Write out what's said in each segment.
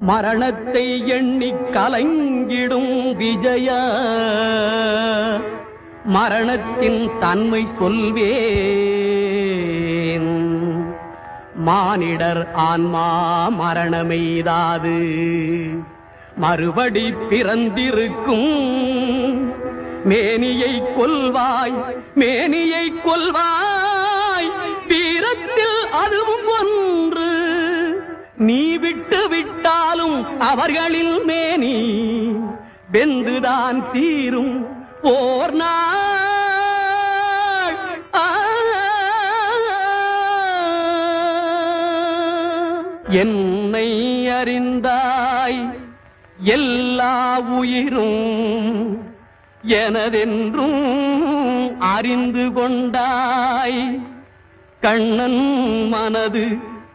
மரணத்தை எண்ணி கலங்கிடும் விஜய மரணத்தின் தன்மை சொல்வேன். மானிடர் ஆன்மா மரணமெய்தாது மறுபடி பிறந்திருக்கும். மேனியை கொல்வாய் மேனியை கொல்வாய் தீரத்தில் அதுவும் ஒன்று. நீ விட்டு விட்டாலும் அவர்களில் மேனி வென்றுதான் தீரும் போர் நாள். என்னை அறிந்தாய் எல்லா உயிரும் எனதென்றும் அறிந்து கொண்டாய். கண்ணன் மனது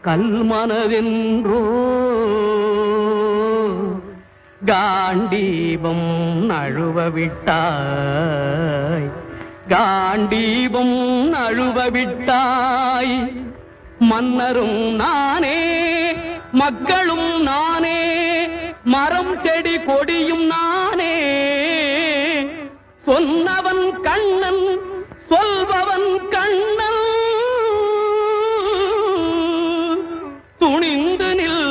கல்மனதென்றோ காண்டீபம் நழுவ விட்டாய் காண்டீபம் நழுவ விட்டாய். மன்னரும் நானே மக்களும் நானே மரம் செடி கொடியும் நானே. சொன்னவன் கண்ணன் சொல்பவன் கண்ணன். துணிந்து நில்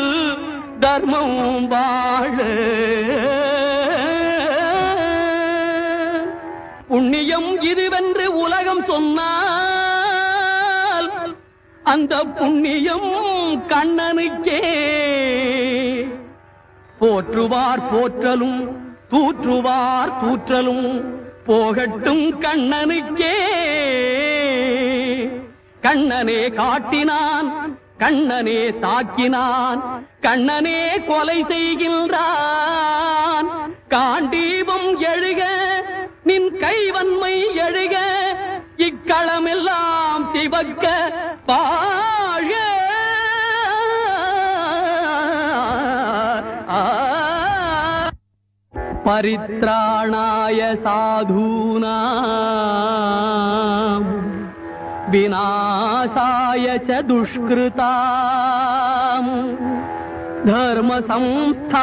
தர்மம் வாழ. புண்ணியம் இதுவென்று உலகம் சொன்னால் அந்த புண்ணியம் கண்ணனுக்கே. போற்றுவார் போற்றலும் தூற்றுவார் தூற்றலும் போகட்டும் கண்ணனுக்கே. கண்ணனே காட்டினான் கண்ணனே தாக்கினான் கண்ணனே கொலை செய்கின்றான். காண்டீபம் எழுக நின் கைவன்மை எழுக இக்களமெல்லாம் சிவக்க வாழ. பரித்ராணாய சாதூனாம் விநாசாய ச துஷ்கிருதாம் தர்ம சம்ஸ்தாபனார்த்தாய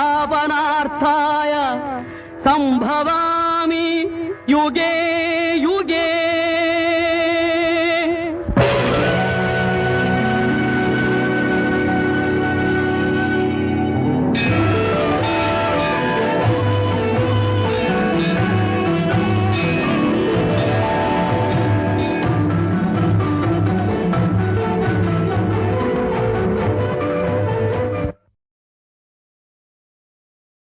சம்பவாமி யுகே